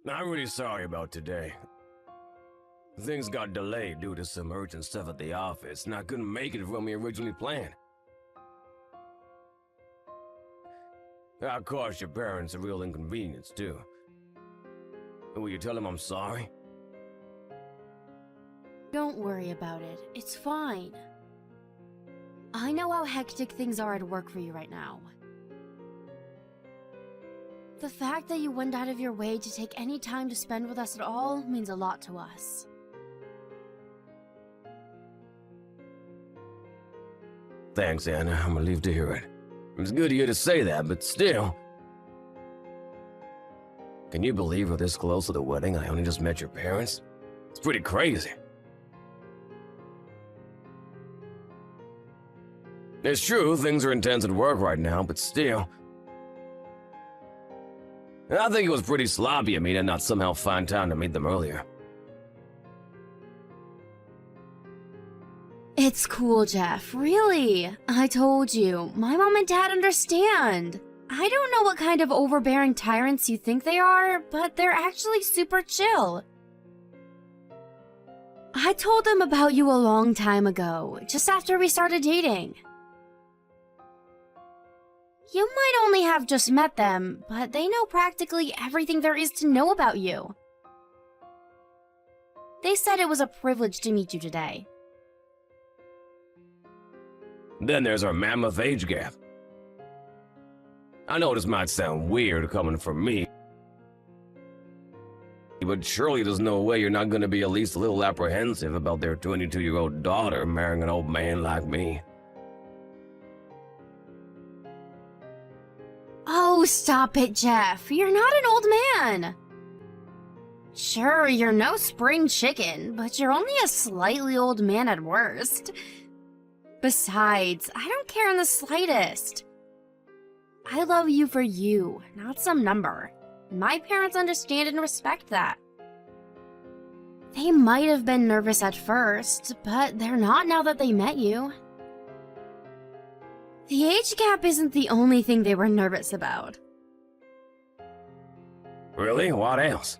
I'm really sorry about today. Things got delayed due to some urgent stuff at the office, and I couldn't make it when we originally planned. I caused your parents a real inconvenience, too. Will you tell them I'm sorry? Don't worry about it. It's fine. I know how hectic things are at work for you right now. The fact that you went out of your way to take any time to spend with us at all means a lot to us. Thanks, Anna. I'm relieved to hear it. It's good of you to say that, but still. Can you believe we're this close to the wedding? I only just met your parents. It's pretty crazy. It's true, things are intense at work right now, but still. I think it was pretty sloppy of me to not somehow find time to meet them earlier. It's cool, Jeff. Really. I told you. My mom and dad understand. I don't know what kind of overbearing tyrants you think they are, but they're actually super chill. I told them about you a long time ago, just after we started dating. You might only have just met them, but they know practically everything there is to know about you. They said it was a privilege to meet you today. Then there's our mammoth age gap. I know this might sound weird coming from me, but surely there's no way you're not going to be at least a little apprehensive about their 22-year-old daughter marrying an old man like me. Oh, stop it, Jeff. You're not an old man. Sure, you're no spring chicken, but you're only a slightly old man at worst. Besides, I don't care in the slightest. I love you for you, not some number. My parents understand and respect that. They might have been nervous at first, but they're not now that they met you. The age gap isn't the only thing they were nervous about. Really? What else?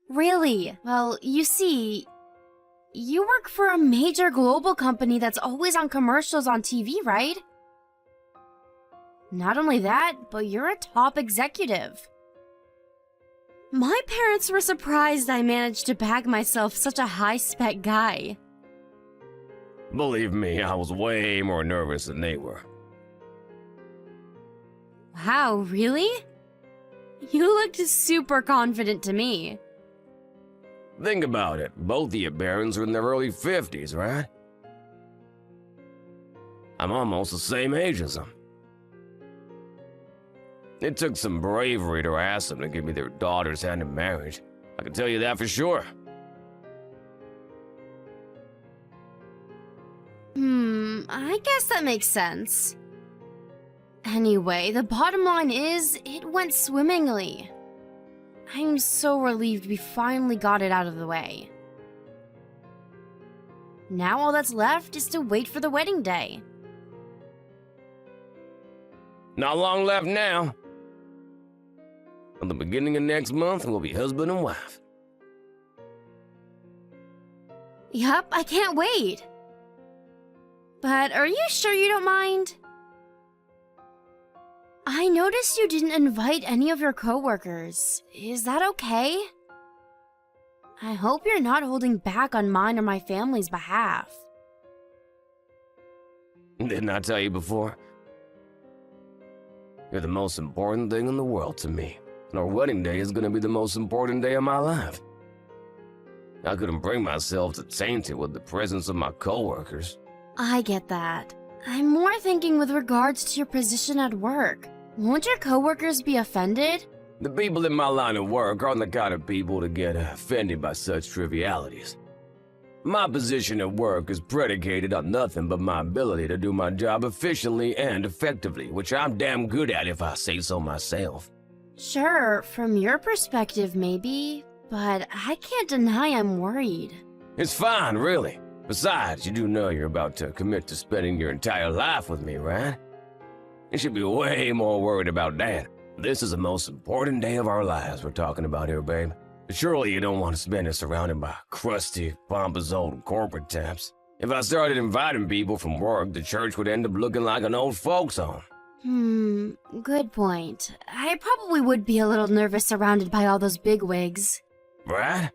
Really? Well, you see, you work for a major global company that's always on commercials on TV, right? Not only that, but you're a top executive. My parents were surprised I managed to bag myself such a high-spec guy. Believe me, I was way more nervous than they were. Wow, really? You looked super confident to me. Think about it. Both of your parents are in their early 50s, right? I'm almost the same age as them. It took some bravery to ask them to give me their daughter's hand in marriage. I can tell you that for sure. I guess that makes sense. Anyway, the bottom line is, it went swimmingly. I'm so relieved we finally got it out of the way. Now all that's left is to wait for the wedding day. Not long left now. At the beginning of next month, we'll be husband and wife. Yup, I can't wait. But are you sure you don't mind? I noticed you didn't invite any of your coworkers. Is that okay? I hope you're not holding back on mine or my family's behalf. Didn't I tell you before? You're the most important thing in the world to me. And our wedding day is going to be the most important day of my life. I couldn't bring myself to taint it with the presence of my coworkers. I get that. I'm more thinking with regards to your position at work. Won't your coworkers be offended? The people in my line of work aren't the kind of people to get offended by such trivialities. My position at work is predicated on nothing but my ability to do my job efficiently and effectively, which I'm damn good at if I say so myself. Sure, from your perspective maybe, but I can't deny I'm worried. It's fine, really. Besides, you do know you're about to commit to spending your entire life with me, right? You should be way more worried about that. This is the most important day of our lives we're talking about here, babe. Surely you don't want to spend it surrounded by crusty, pompous old corporate taps. If I started inviting people from work, the church would end up looking like an old folks' home. Good point. I probably would be a little nervous surrounded by all those bigwigs. Right?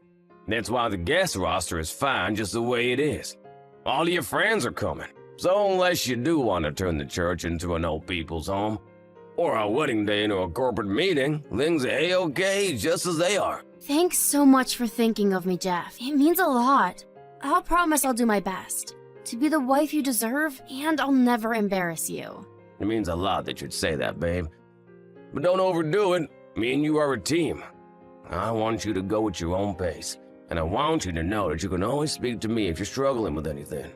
That's why the guest roster is fine just the way it is. All of your friends are coming. So unless you do want to turn the church into an old people's home, or a wedding day into a corporate meeting, things are A-okay just as they are. Thanks so much for thinking of me, Jeff. It means a lot. I'll promise I'll do my best to be the wife you deserve, and I'll never embarrass you. It means a lot that you'd say that, babe. But don't overdo it. Me and you are a team. I want you to go at your own pace, and I want you to know that you can always speak to me if you're struggling with anything.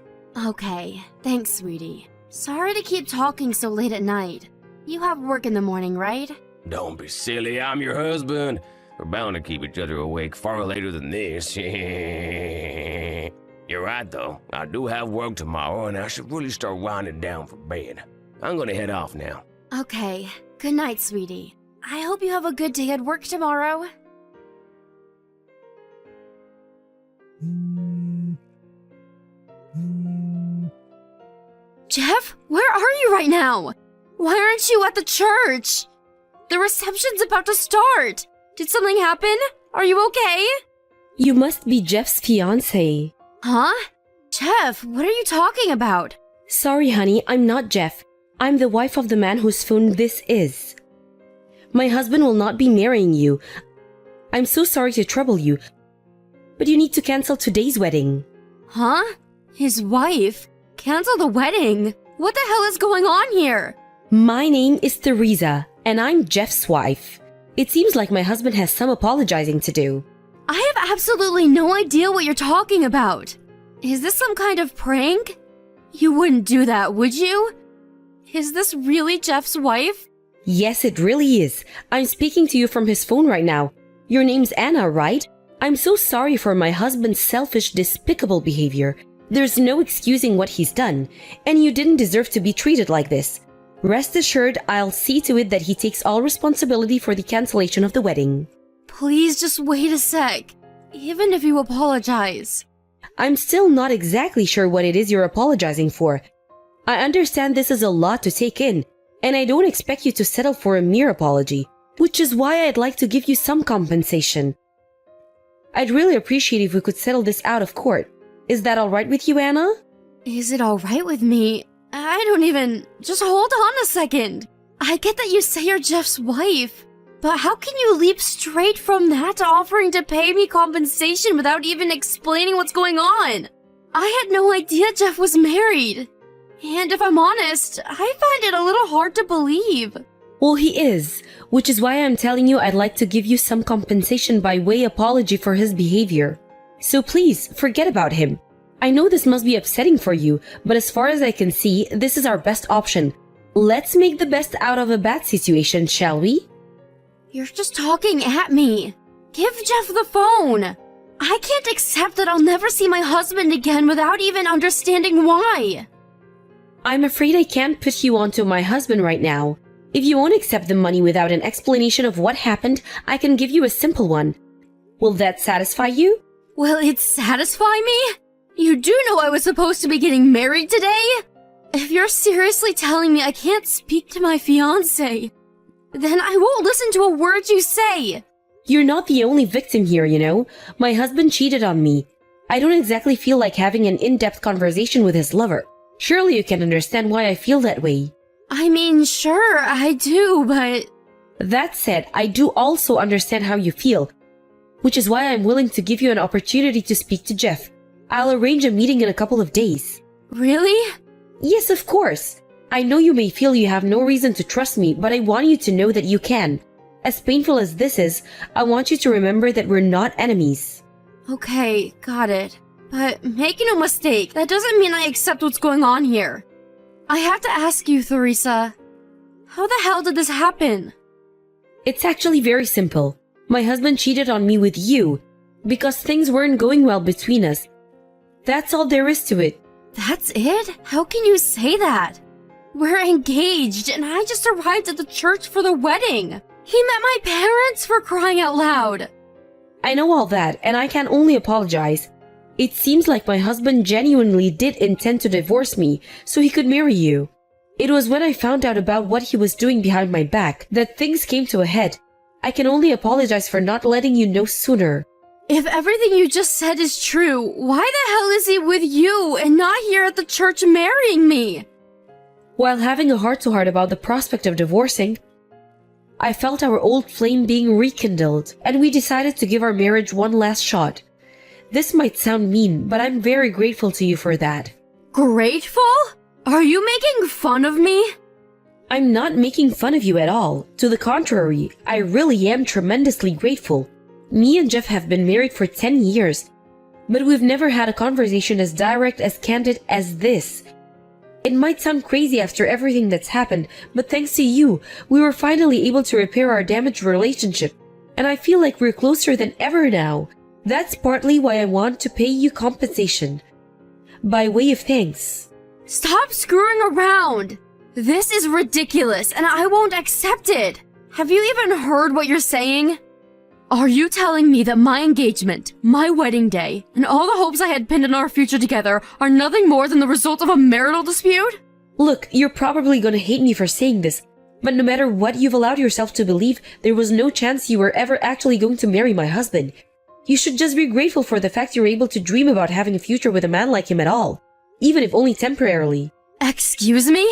Okay, thanks, sweetie. Sorry to keep talking so late at night. You have work in the morning, right? Don't be silly, I'm your husband. We're bound to keep each other awake far later than this. You're right, though. I do have work tomorrow, and I should really start winding down for bed. I'm gonna head off now. Okay, good night, sweetie. I hope you have a good day at work tomorrow. Jeff, where are you right now? Why aren't you at the church? The reception's about to start. Did something happen? Are you okay? You must be Jeff's fiancé. Huh? Jeff, what are you talking about? Sorry, honey, I'm not Jeff. I'm the wife of the man whose phone this is. My husband will not be marrying you. I'm so sorry to trouble you, but you need to cancel today's wedding. Huh? His wife? Cancel the wedding? What the hell is going on here? My name is Teresa, and I'm Jeff's wife. It seems like my husband has some apologizing to do. I have absolutely no idea what you're talking about. Is this some kind of prank? You wouldn't do that, would you? Is this really Jeff's wife? Yes, it really is. I'm speaking to you from his phone right now. Your name's Anna, right? I'm so sorry for my husband's selfish, despicable behavior. There's no excusing what he's done, and you didn't deserve to be treated like this. Rest assured, I'll see to it that he takes all responsibility for the cancellation of the wedding. Please just wait a sec. Even if you apologize. I'm still not exactly sure what it is you're apologizing for. I understand this is a lot to take in, and I don't expect you to settle for a mere apology, which is why I'd like to give you some compensation. I'd really appreciate if we could settle this out of court. Is that alright with you, Anna? Is it alright with me? I don't even... Just hold on a second. I get that you say you're Jeff's wife, but how can you leap straight from that to offering to pay me compensation without even explaining what's going on? I had no idea Jeff was married. And if I'm honest, I find it a little hard to believe. Well, he is, which is why I'm telling you I'd like to give you some compensation by way apology for his behavior. So please, forget about him. I know this must be upsetting for you, but as far as I can see, this is our best option. Let's make the best out of a bad situation, shall we? You're just talking at me. Give Jeff the phone. I can't accept that I'll never see my husband again without even understanding why. I'm afraid I can't put you onto my husband right now. If you won't accept the money without an explanation of what happened, I can give you a simple one. Will that satisfy you? Will it satisfy me? You do know I was supposed to be getting married today? If you're seriously telling me I can't speak to my fiancé, then I won't listen to a word you say. You're not the only victim here, you know. My husband cheated on me. I don't exactly feel like having an in-depth conversation with his lover. Surely you can understand why I feel that way. I mean, sure, I do, but... That said, I do also understand how you feel, which is why I'm willing to give you an opportunity to speak to Jeff. I'll arrange a meeting in a couple of days. Really? Yes, of course. I know you may feel you have no reason to trust me, but I want you to know that you can. As painful as this is, I want you to remember that we're not enemies. Okay, got it. But make no mistake, that doesn't mean I accept what's going on here. I have to ask you, Teresa, how the hell did this happen? It's actually very simple. My husband cheated on me with you because things weren't going well between us. That's all there is to it. That's it? How can you say that? We're engaged and I just arrived at the church for the wedding. He met my parents, for crying out loud. I know all that, and I can only apologize. It seems like my husband genuinely did intend to divorce me so he could marry you. It was when I found out about what he was doing behind my back that things came to a head. I can only apologize for not letting you know sooner. If everything you just said is true, why the hell is he with you and not here at the church marrying me? While having a heart-to-heart about the prospect of divorcing, I felt our old flame being rekindled, and we decided to give our marriage one last shot. This might sound mean, but I'm very grateful to you for that. Grateful? Are you making fun of me? I'm not making fun of you at all. To the contrary, I really am tremendously grateful. Me and Jeff have been married for 10 years, but we've never had a conversation as direct, as candid as this. It might sound crazy after everything that's happened, but thanks to you, we were finally able to repair our damaged relationship, and I feel like we're closer than ever now. That's partly why I want to pay you compensation, by way of thanks. Stop screwing around! This is ridiculous, and I won't accept it! Have you even heard what you're saying? Are you telling me that my engagement, my wedding day, and all the hopes I had pinned on our future together are nothing more than the result of a marital dispute? Look, you're probably gonna hate me for saying this, but no matter what you've allowed yourself to believe, there was no chance you were ever actually going to marry my husband. You should just be grateful for the fact you're able to dream about having a future with a man like him at all, even if only temporarily. Excuse me?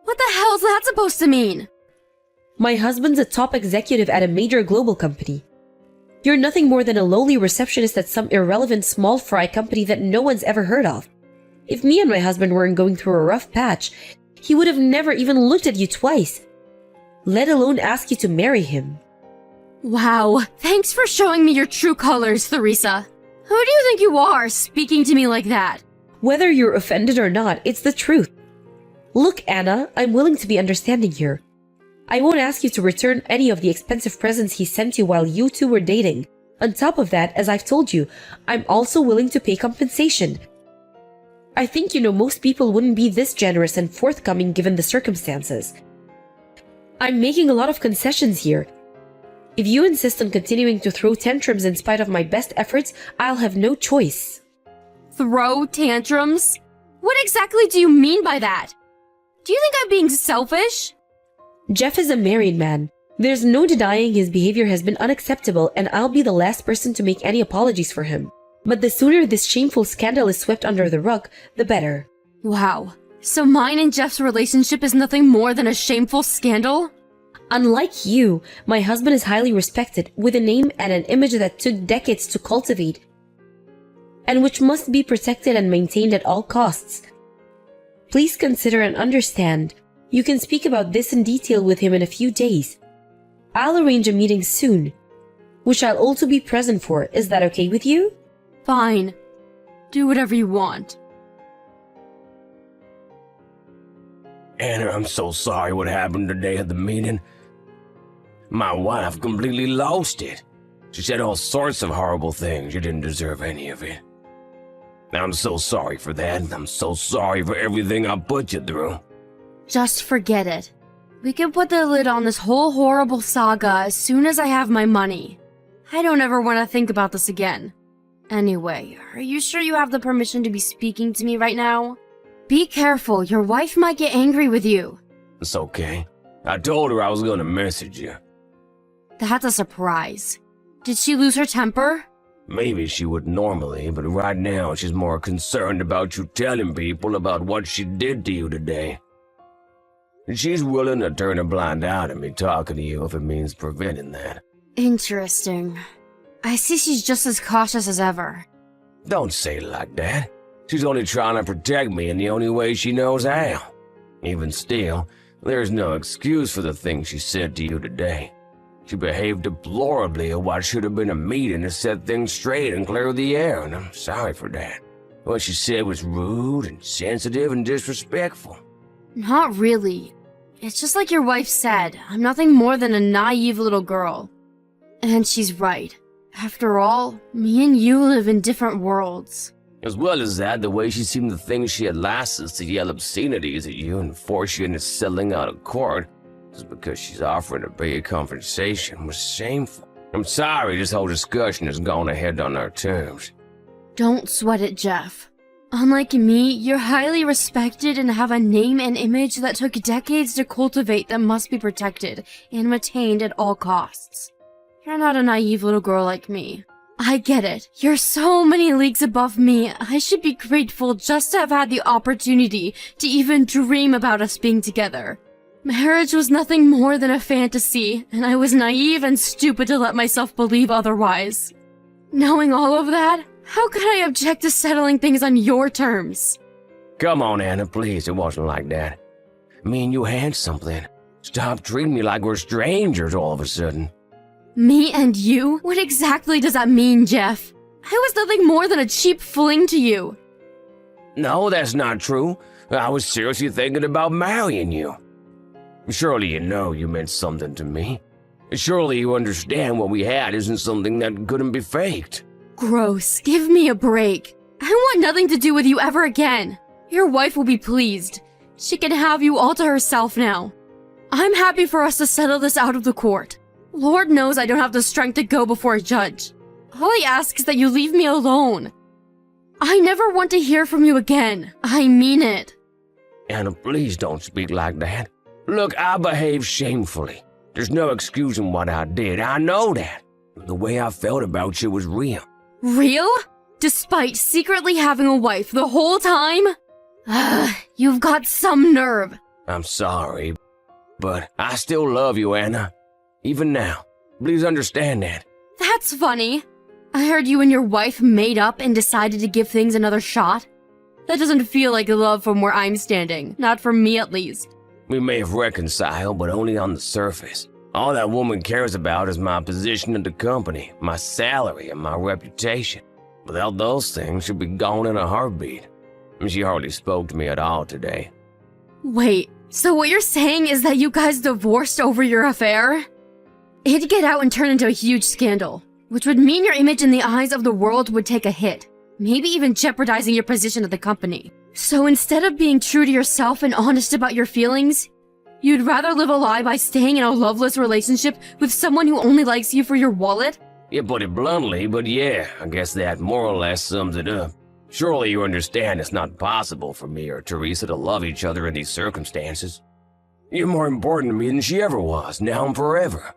What the hell's that supposed to mean? My husband's a top executive at a major global company. You're nothing more than a lowly receptionist at some irrelevant small fry company that no one's ever heard of. If me and my husband weren't going through a rough patch, he would have never even looked at you twice, let alone ask you to marry him. Wow, thanks for showing me your true colors, Theresa. Who do you think you are, speaking to me like that? Whether you're offended or not, it's the truth. Look, Anna, I'm willing to be understanding here. I won't ask you to return any of the expensive presents he sent you while you two were dating. On top of that, as I've told you, I'm also willing to pay compensation. I think you know most people wouldn't be this generous and forthcoming given the circumstances. I'm making a lot of concessions here. If you insist on continuing to throw tantrums in spite of my best efforts, I'll have no choice. Throw tantrums? What exactly do you mean by that? Do you think I'm being selfish? Jeff is a married man. There's no denying his behavior has been unacceptable, and I'll be the last person to make any apologies for him. But the sooner this shameful scandal is swept under the rug, the better. Wow. So mine and Jeff's relationship is nothing more than a shameful scandal? Unlike you, my husband is highly respected, with a name and an image that took decades to cultivate, and which must be protected and maintained at all costs. Please consider and understand. You can speak about this in detail with him in a few days. I'll arrange a meeting soon, which I'll also be present for. Is that okay with you? Fine. Do whatever you want. Anna, I'm so sorry what happened today at the meeting. My wife completely lost it. She said all sorts of horrible things. You didn't deserve any of it. I'm so sorry for that. I'm so sorry for everything I put you through. Just forget it. We can put the lid on this whole horrible saga as soon as I have my money. I don't ever want to think about this again. Anyway, are you sure you have the permission to be speaking to me right now? Be careful, your wife might get angry with you. It's okay. I told her I was gonna message you. That's a surprise. Did she lose her temper? Maybe she would normally, but right now she's more concerned about you telling people about what she did to you today. And she's willing to turn a blind eye to me talking to you if it means preventing that. Interesting. I see she's just as cautious as ever. Don't say it like that. She's only trying to protect me in the only way she knows how. Even still, there's no excuse for the things she said to you today. She behaved deplorably at what should have been a meeting to set things straight and clear the air, and I'm sorry for that. What she said was rude and sensitive and disrespectful. Not really. It's just like your wife said, I'm nothing more than a naive little girl. And she's right. After all, me and you live in different worlds. As well as that, the way she seemed to think she had license to yell obscenities at you and force you into settling out of court, just because she's offering to pay a compensation was shameful. I'm sorry this whole discussion has gone ahead on our terms. Don't sweat it, Jeff. Unlike me, you're highly respected and have a name and image that took decades to cultivate that must be protected and maintained at all costs. You're not a naive little girl like me. I get it. You're so many leagues above me. I should be grateful just to have had the opportunity to even dream about us being together. Marriage was nothing more than a fantasy, and I was naive and stupid to let myself believe otherwise. Knowing all of that, how could I object to settling things on your terms? Come on, Anna, please, it wasn't like that. Me and you had something. Stop treating me like we're strangers all of a sudden. Me and you? What exactly does that mean, Jeff? I was nothing more than a cheap fling to you. No, that's not true. I was seriously thinking about marrying you. Surely you know you meant something to me. Surely you understand what we had isn't something that couldn't be faked. Gross. Give me a break. I want nothing to do with you ever again. Your wife will be pleased. She can have you all to herself now. I'm happy for us to settle this out of the court. Lord knows I don't have the strength to go before a judge. All I ask is that you leave me alone. I never want to hear from you again. I mean it. Anna, please don't speak like that. Look, I behaved shamefully. There's no excusing what I did. I know that. The way I felt about you was real. Real? Despite secretly having a wife the whole time? You've got some nerve. I'm sorry, but I still love you, Anna. Even now. Please understand that. That's funny. I heard you and your wife made up and decided to give things another shot. That doesn't feel like love from where I'm standing. Not from me, at least. We may have reconciled, but only on the surface. All that woman cares about is my position in the company, my salary, and my reputation. Without those things, she'd be gone in a heartbeat. She hardly spoke to me at all today. Wait, so what you're saying is that you guys divorced over your affair? It'd get out and turn into a huge scandal, which would mean your image in the eyes of the world would take a hit, maybe even jeopardizing your position at the company. So instead of being true to yourself and honest about your feelings, you'd rather live a lie by staying in a loveless relationship with someone who only likes you for your wallet? You put it bluntly, but yeah, I guess that more or less sums it up. Surely you understand it's not possible for me or Teresa to love each other in these circumstances. You're more important to me than she ever was, now and forever.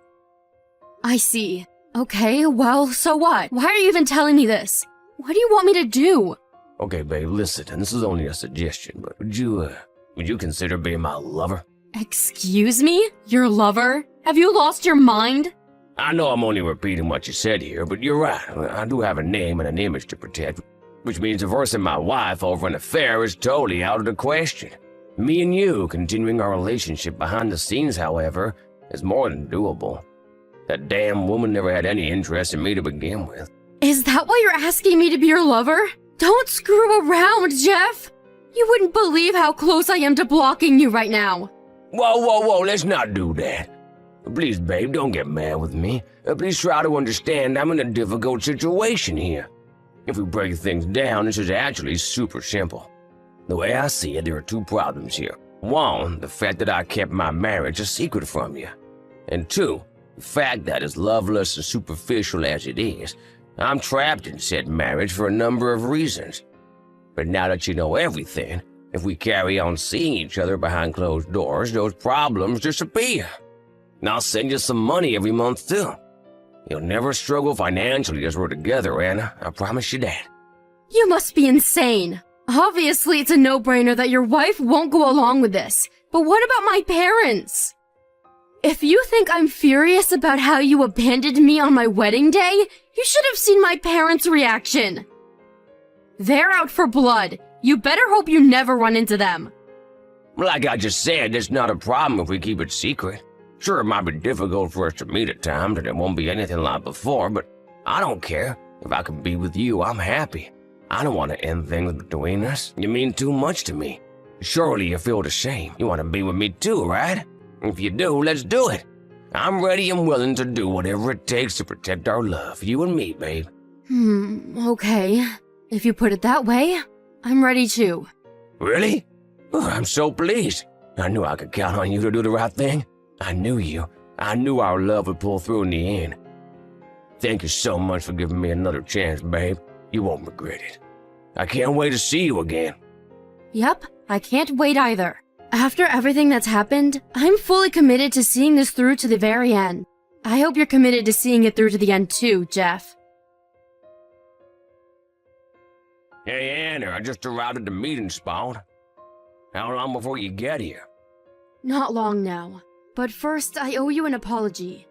I see. Okay, well, so what? Why are you even telling me this? What do you want me to do? Okay, babe, listen, and this is only a suggestion, but would you consider being my lover? Excuse me? Your lover? Have you lost your mind? I know I'm only repeating what you said here, but you're right. I do have a name and an image to protect, which means divorcing my wife over an affair is totally out of the question. Me and you continuing our relationship behind the scenes, however, is more than doable. That damn woman never had any interest in me to begin with. Is that why you're asking me to be your lover? Don't screw around, Jeff! You wouldn't believe how close I am to blocking you right now. Whoa, let's not do that. Please, babe, don't get mad with me. Please try to understand I'm in a difficult situation here. If we break things down, this is actually super simple. The way I see it, there are two problems here. One, the fact that I kept my marriage a secret from you. And two, the fact that as loveless and superficial as it is, I'm trapped in said marriage for a number of reasons. But now that you know everything, if we carry on seeing each other behind closed doors, those problems disappear. And I'll send you some money every month too. You'll never struggle financially as we're together, Anna. I promise you that. You must be insane. Obviously, it's a no-brainer that your wife won't go along with this. But what about my parents? If you think I'm furious about how you abandoned me on my wedding day, you should have seen my parents' reaction. They're out for blood. You better hope you never run into them. Like I just said, it's not a problem if we keep it secret. Sure, it might be difficult for us to meet at times, and it won't be anything like before, but I don't care. If I can be with you, I'm happy. I don't want to end things between us. You mean too much to me. Surely you feel the same. You want to be with me too, right? If you do, let's do it. I'm ready and willing to do whatever it takes to protect our love, you and me, babe. Okay. If you put it that way, I'm ready too. Really? Oh, I'm so pleased. I knew I could count on you to do the right thing. I knew you. I knew our love would pull through in the end. Thank you so much for giving me another chance, babe. You won't regret it. I can't wait to see you again. Yep, I can't wait either. After everything that's happened, I'm fully committed to seeing this through to the very end. I hope you're committed to seeing it through to the end too, Jeff. Hey, Anna, I just arrived at the meeting spot. How long before you get here? Not long now. But first, I owe you an apology.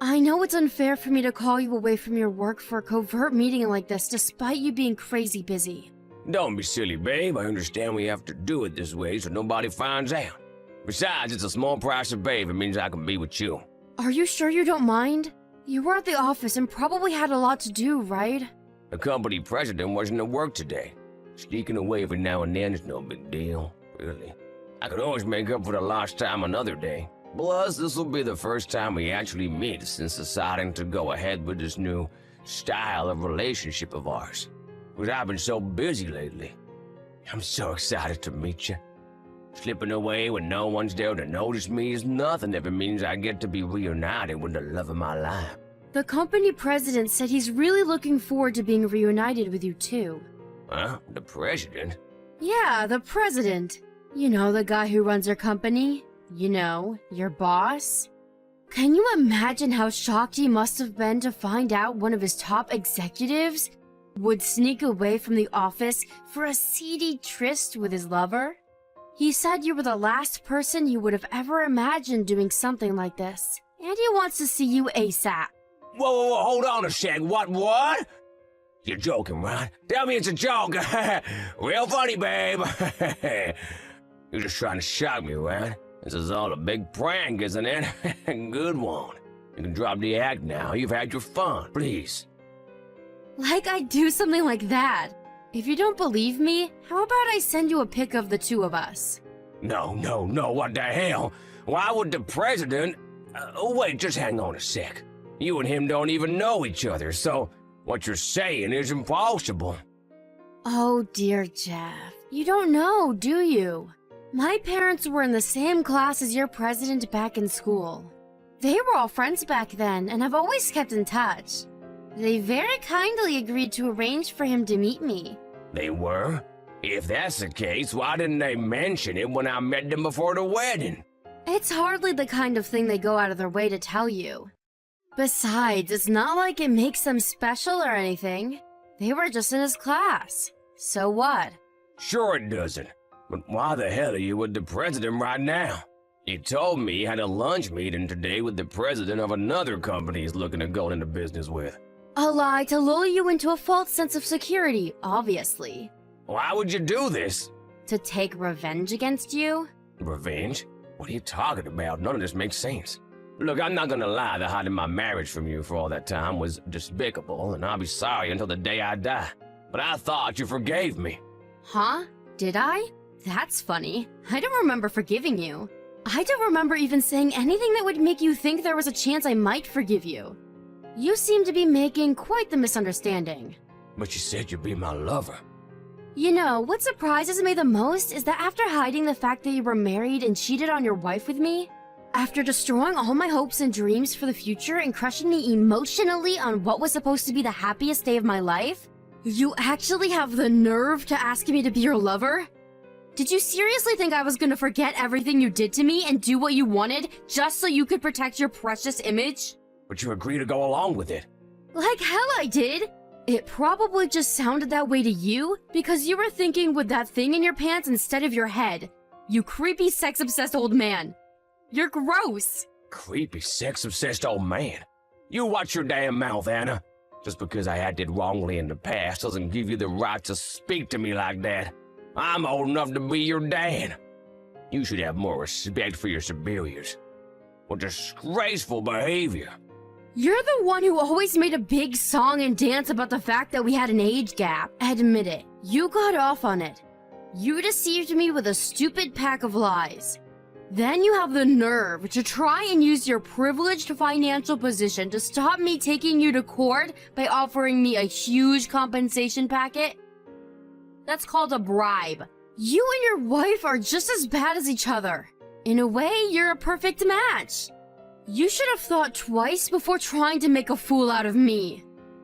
I know it's unfair for me to call you away from your work for a covert meeting like this despite you being crazy busy. Don't be silly, babe. I understand we have to do it this way so nobody finds out. Besides, it's a small price to pay if it means I can be with you. Are you sure you don't mind? You were at the office and probably had a lot to do, right? The company president wasn't at work today. Sneaking away every now and then is no big deal, really. I could always make up for the lost time another day. Plus, this will be the first time we actually meet since deciding to go ahead with this new style of relationship of ours. Because I've been so busy lately. I'm so excited to meet you. Slipping away when no one's there to notice me is nothing if it means I get to be reunited with the love of my life. The company president said he's really looking forward to being reunited with you too. Huh? The president? Yeah, the president. You know, the guy who runs our company. You know, your boss. Can you imagine how shocked he must have been to find out one of his top executives would sneak away from the office for a seedy tryst with his lover? He said you were the last person he would have ever imagined doing something like this, and he wants to see you ASAP. Whoa, hold on a sec. What? You're joking, right? Tell me it's a joke. Real funny, babe. You're just trying to shock me, right? This is all a big prank, isn't it? Good one. You can drop the act now. You've had your fun, please. Like I'd do something like that. If you don't believe me, how about I send you a pic of the two of us? No, what the hell? Why would the president... wait, just hang on a sec. You and him don't even know each other, so what you're saying is impossible. Oh dear, Jeff. You don't know, do you? My parents were in the same class as your president back in school. They were all friends back then and have always kept in touch. They very kindly agreed to arrange for him to meet me. They were? If that's the case, why didn't they mention it when I met them before the wedding? It's hardly the kind of thing they go out of their way to tell you. Besides, it's not like it makes them special or anything. They were just in his class. So what? Sure it doesn't. But why the hell are you with the president right now? He told me he had a lunch meeting today with the president of another company he's looking to go into business with. A lie to lull you into a false sense of security, obviously. Why would you do this? To take revenge against you? Revenge? What are you talking about? None of this makes sense. Look, I'm not gonna lie that hiding my marriage from you for all that time was despicable, and I'll be sorry until the day I die. But I thought you forgave me. Huh? Did I? That's funny. I don't remember forgiving you. I don't remember even saying anything that would make you think there was a chance I might forgive you. You seem to be making quite the misunderstanding. But you said you'd be my lover. You know, what surprises me the most is that after hiding the fact that you were married and cheated on your wife with me, after destroying all my hopes and dreams for the future and crushing me emotionally on what was supposed to be the happiest day of my life, you actually have the nerve to ask me to be your lover? Did you seriously think I was gonna forget everything you did to me and do what you wanted just so you could protect your precious image? But you agreed to go along with it. Like hell I did! It probably just sounded that way to you because you were thinking with that thing in your pants instead of your head. You creepy sex-obsessed old man. You're gross! Creepy sex-obsessed old man. You watch your damn mouth, Anna. Just because I acted wrongly in the past doesn't give you the right to speak to me like that. I'm old enough to be your dad. You should have more respect for your superiors. What disgraceful behavior. You're the one who always made a big song and dance about the fact that we had an age gap. Admit it. You got off on it. You deceived me with a stupid pack of lies. Then you have the nerve to try and use your privileged financial position to stop me taking you to court by offering me a huge compensation packet? That's called a bribe. You and your wife are just as bad as each other. In a way, you're a perfect match. You should have thought twice before trying to make a fool out of me.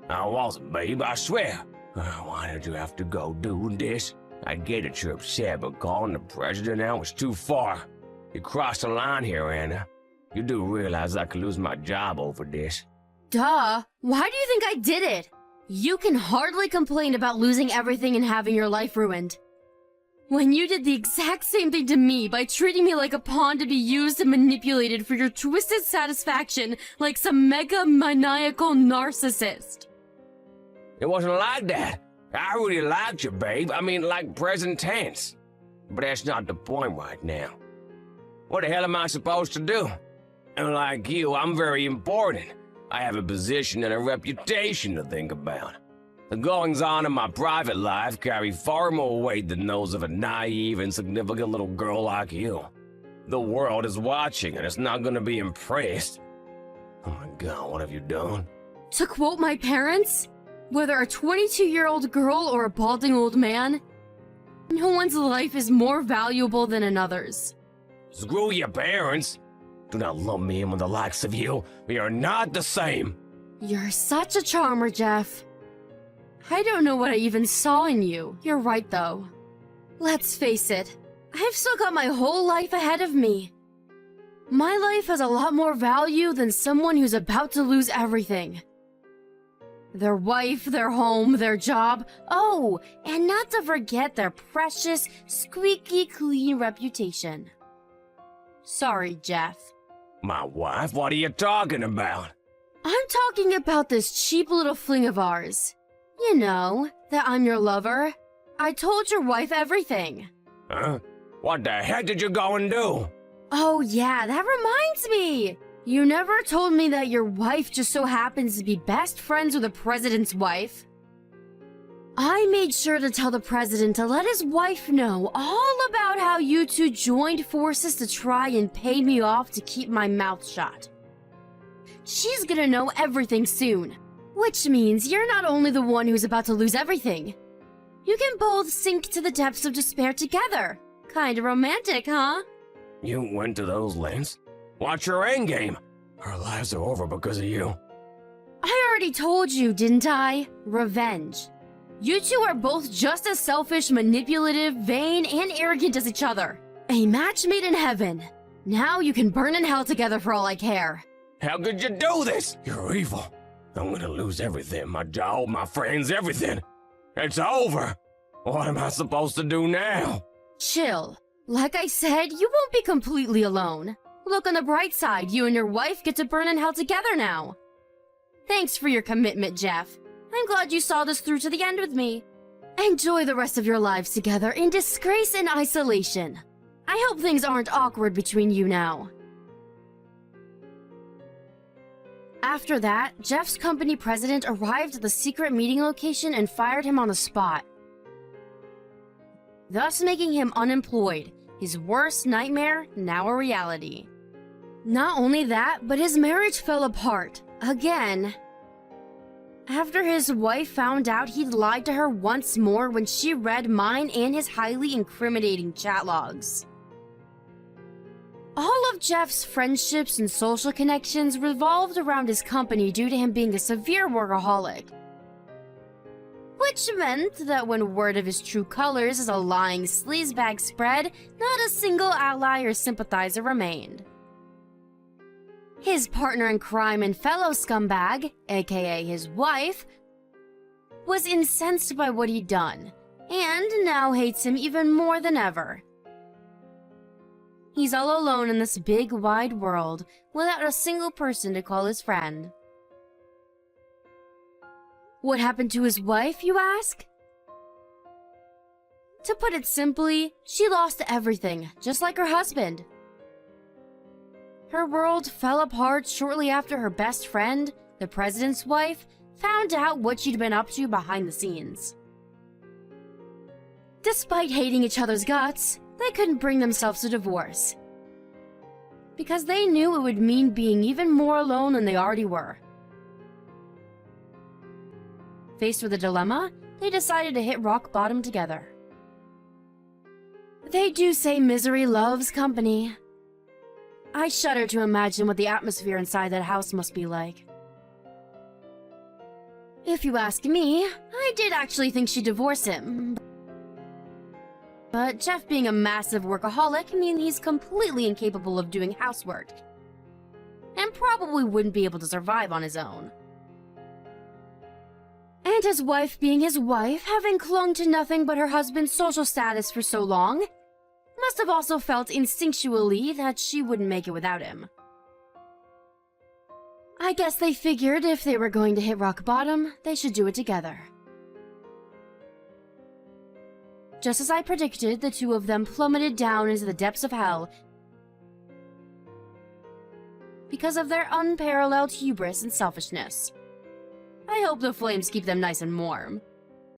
I wasn't, babe, I swear. Why did you have to go doing this? I get it, you're upset, but calling the president out was too far. You crossed the line here, Anna. You do realize I could lose my job over this. Duh. Why do you think I did it? You can hardly complain about losing everything and having your life ruined. When you did the exact same thing to me by treating me like a pawn to be used and manipulated for your twisted satisfaction like some mega maniacal narcissist. It wasn't like that. I really liked you, babe. I mean, like present tense. But that's not the point right now. What the hell am I supposed to do? And like you, I'm very important. I have a position and a reputation to think about. The goings-on in my private life carry far more weight than those of a naive, insignificant little girl like you. The world is watching and it's not gonna be impressed. Oh my god, what have you done? To quote my parents, whether a 22-year-old girl or a balding old man, no one's life is more valuable than another's. Screw your parents. Do not lump me in with the likes of you. We are not the same. You're such a charmer, Jeff. I don't know what I even saw in you. You're right, though. Let's face it, I've still got my whole life ahead of me. My life has a lot more value than someone who's about to lose everything. Their wife, their home, their job. Oh, and not to forget their precious, squeaky clean reputation. Sorry, Jeff. My wife? What are you talking about? I'm talking about this cheap little fling of ours. You know, that I'm your lover. I told your wife everything. Huh? What the heck did you go and do? Oh yeah, that reminds me. You never told me that your wife just so happens to be best friends with the president's wife. I made sure to tell the president to let his wife know all about how you two joined forces to try and pay me off to keep my mouth shut. She's gonna know everything soon, which means you're not only the one who's about to lose everything. You can both sink to the depths of despair together. Kinda romantic, huh? You went to those lengths? What's your endgame? Our lives are over because of you. I already told you, didn't I? Revenge. You two are both just as selfish, manipulative, vain, and arrogant as each other. A match made in heaven. Now you can burn in hell together for all I care. How could you do this? You're evil. I'm gonna lose everything. My job, my friends, everything. It's over. What am I supposed to do now? Chill. Like I said, you won't be completely alone. Look on the bright side, you and your wife get to burn in hell together now. Thanks for your commitment, Jeff. I'm glad you saw this through to the end with me. Enjoy the rest of your lives together in disgrace and isolation. I hope things aren't awkward between you now. After that, Jeff's company president arrived at the secret meeting location and fired him on the spot, thus making him unemployed, his worst nightmare now a reality. Not only that, but his marriage fell apart, again. After his wife found out he'd lied to her once more when she read mine and his highly incriminating chat logs. All of Jeff's friendships and social connections revolved around his company due to him being a severe workaholic. Which meant that when word of his true colors as a lying sleazebag spread, not a single ally or sympathizer remained. His partner in crime and fellow scumbag, aka his wife, was incensed by what he'd done, and now hates him even more than ever. He's all alone in this big, wide world, without a single person to call his friend. What happened to his wife, you ask? To put it simply, she lost everything, just like her husband. Her world fell apart shortly after her best friend, the president's wife, found out what she'd been up to behind the scenes. Despite hating each other's guts, they couldn't bring themselves to divorce, because they knew it would mean being even more alone than they already were. Faced with a dilemma, they decided to hit rock bottom together. They do say misery loves company. I shudder to imagine what the atmosphere inside that house must be like. If you ask me, I did actually think she'd divorce him. But Jeff being a massive workaholic means he's completely incapable of doing housework, and probably wouldn't be able to survive on his own. And his wife being his wife, having clung to nothing but her husband's social status for so long, must have also felt instinctually that she wouldn't make it without him. I guess they figured if they were going to hit rock bottom, they should do it together. Just as I predicted, the two of them plummeted down into the depths of hell because of their unparalleled hubris and selfishness. I hope the flames keep them nice and warm.